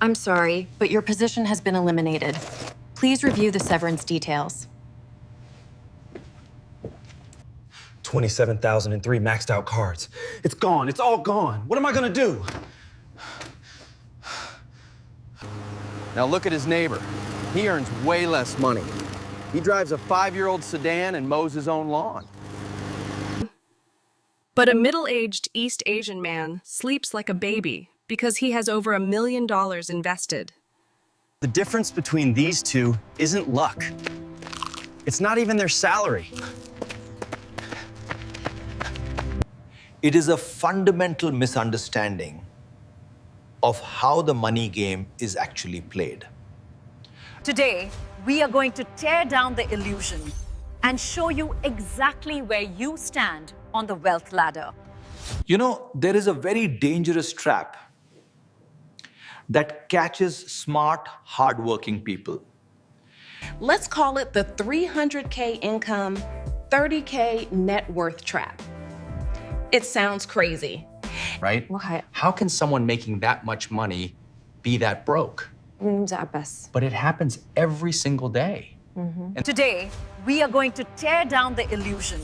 I'm sorry, but your position has been eliminated. Please review the severance details. 27,003 maxed out cards. It's gone. It's all gone. What am I gonna do? Now look at his neighbor. He earns way less money. He drives a 5-year-old sedan and mows his own lawn. But a middle-aged East Asian man sleeps like a baby because he has over $1 million invested. The difference between these two isn't luck. It's not even their salary. It is a fundamental misunderstanding of how the money game is actually played. Today, we are going to tear down the illusion and show you exactly where you stand on the wealth ladder. You know, there is a very dangerous trap that catches smart, hardworking people. Let's call it the 300K income, 30K net worth trap. It sounds crazy. Right? Okay. How can someone making that much money be that broke? But it happens every single day. And Today, we are going to tear down the illusion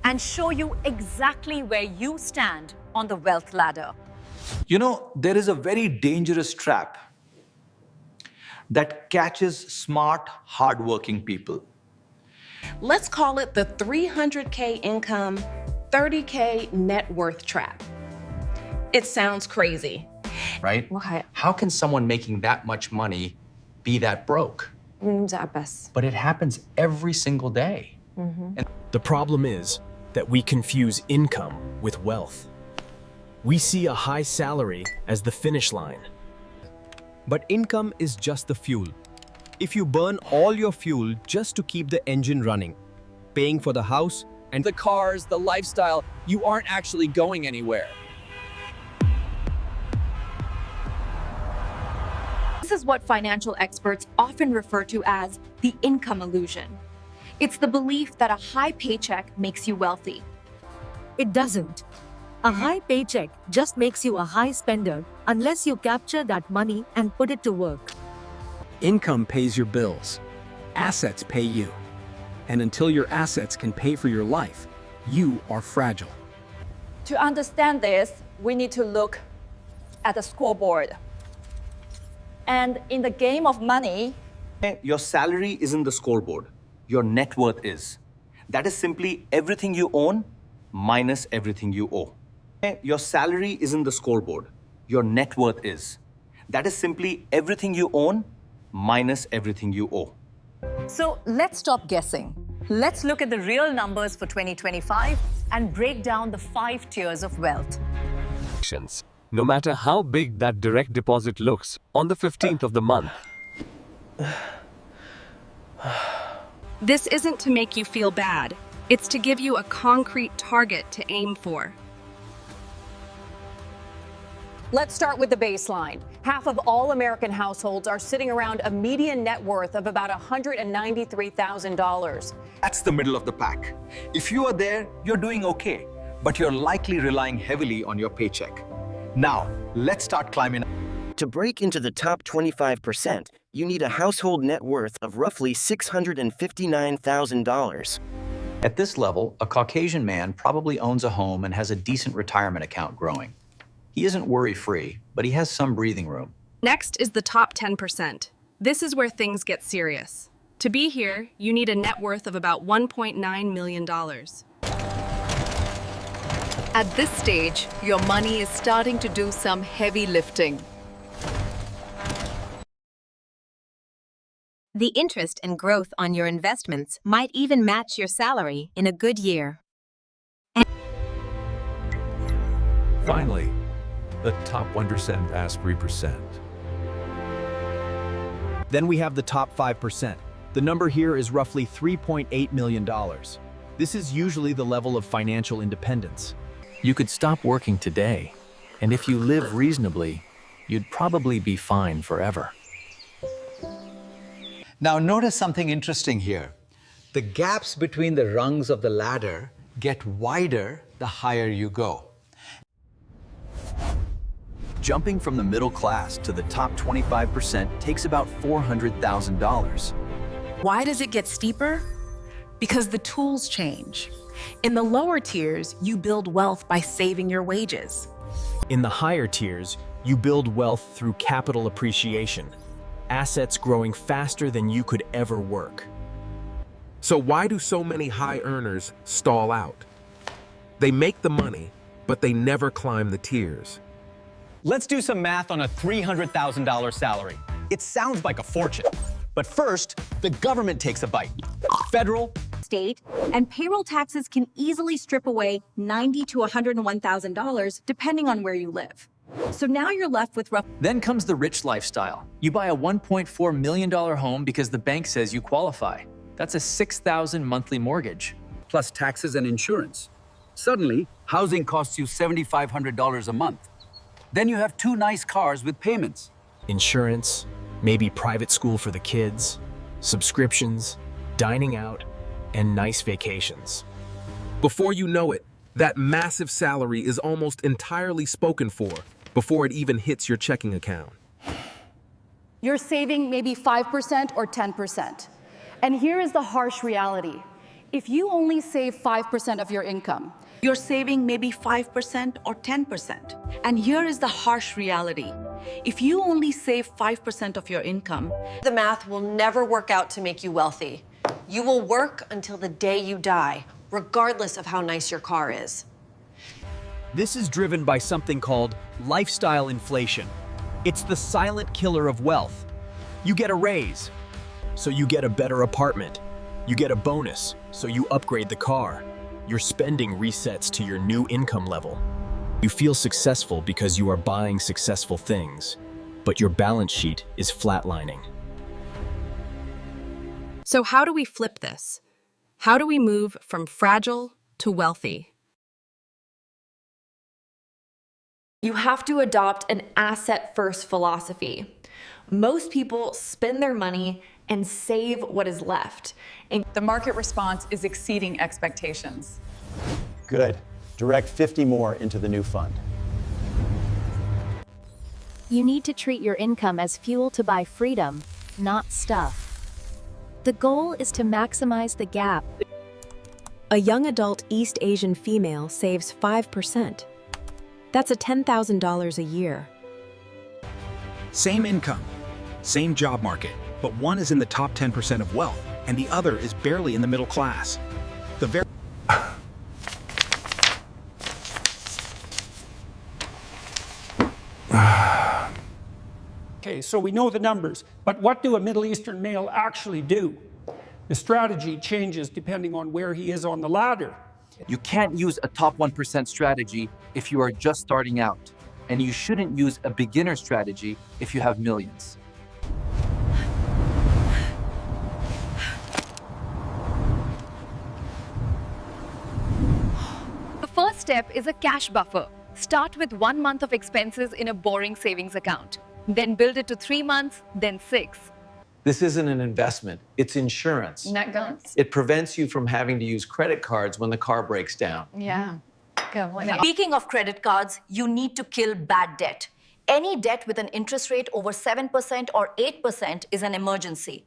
and show you exactly where you stand on the wealth ladder. You know, there is a very dangerous trap that catches smart, hardworking people. Let's call it the 300K income, 30K net worth trap. It sounds crazy. right? Okay. How can someone making that much money be that broke? But it happens every single day. And The problem is that we confuse income with wealth. We see a high salary as the finish line. But income is just the fuel. If you burn all your fuel just to keep the engine running, paying for the house and The cars, the lifestyle, you aren't actually going anywhere. This is what financial experts often refer to as the income illusion. It's the belief that a high paycheck makes you wealthy. It doesn't. A high paycheck just makes you a high spender unless you capture that money and put it to work. Income pays your bills. Assets pay you. And until your assets can pay for your life, you are fragile. To understand this, we need to look at the scoreboard. And in the game of money, Your salary isn't the scoreboard. Your net worth is. That is simply everything you own minus everything you owe. Your salary isn't the scoreboard. Your net worth is. That is simply everything you own minus everything you owe. so let's stop guessing. Let's look at the real numbers for 2025 and break down the 5 tiers of wealth. No matter how big that direct deposit looks, on the 15th of the month. This isn't to make you feel bad. It's to give you a concrete target to aim for. Let's start with the baseline. Half of all American households are sitting around a median net worth of about $193,000. That's the middle of the pack. If you are there, you're doing okay, but you're likely relying heavily on your paycheck. Now, let's start climbing. To break into the top 25%, you need a household net worth of roughly $659,000. at this level, a Caucasian man probably owns a home and has a decent retirement account growing. He isn't worry-free, but he has some breathing room. Next is the top 10%. This is where things get serious. To be here, you need a net worth of about $1.9 million. At this stage, your money is starting to do some heavy lifting. The interest and growth on your investments might even match your salary in a good year. Finally, the top 1% past 3%. Then we have the top 5%. The number here is roughly $3.8 million. This is usually the level of financial independence. You could stop working today, and if you live reasonably, you'd probably be fine forever. Now notice something interesting here. The gaps between the rungs of the ladder get wider the higher you go. Jumping from the middle class to the top 25% takes about $400,000. Why does it get steeper? Because the tools change. In the lower tiers, you build wealth by saving your wages. In the higher tiers, you build wealth through capital appreciation, assets growing faster than you could ever work. So why do so many high earners stall out? They make the money, but they never climb the tiers. Let's do some math on a $300,000 salary. It sounds like a fortune. But first, the government takes a bite. Federal, state, and payroll taxes can easily strip away $90,000 to $101,000 depending on where you live. So now you're left with roughly. Then comes the rich lifestyle. You buy a $1.4 million home because the bank says you qualify. That's a $6,000 monthly mortgage. Plus taxes and insurance. Suddenly, housing costs you $7,500 a month. Then you have 2 nice cars with payments. Insurance, maybe private school for the kids, subscriptions, dining out, and nice vacations. Before you know it, that massive salary is almost entirely spoken for before it even hits your checking account. You're saving maybe 5% or 10%. And here is the harsh reality. If you only save 5% of your income, You're saving maybe 5% or 10%. And here is the harsh reality. If you only save 5% of your income, the math will never work out to make you wealthy. You will work until the day you die, regardless of how nice your car is. This is driven by something called lifestyle inflation. It's the silent killer of wealth. You get a raise, so you get a better apartment. You get a bonus, so you upgrade the car. Your spending resets to your new income level. You feel successful because you are buying successful things, but your balance sheet is flatlining. So how do we flip this? How do we move from fragile to wealthy? You have to adopt an asset-first philosophy. Most people spend their money and save what is left. And the market response is exceeding expectations. Good. Direct 50 more into the new fund. You need to treat your income as fuel to buy freedom, not stuff. The goal is to maximize the gap. A young adult East Asian female saves 5%. That's a $10,000 a year. Same income, same job market, but one is in the top 10% of wealth, and the other is barely in the middle class. Okay, so we know the numbers, but what do a Middle Eastern male actually do? The strategy changes depending on where he is on the ladder. You can't use a top 1% strategy if you are just starting out, and you shouldn't use a beginner strategy if you have millions. The first step is a cash buffer. Start with 1 month of expenses in a boring savings account. Then build it to 3 months, then 6. This isn't an investment, it's insurance. Net guns. It prevents you from having to use credit cards when the car breaks down. Yeah. Speaking of credit cards, you need to kill bad debt. Any debt with an interest rate over 7% or 8% is an emergency.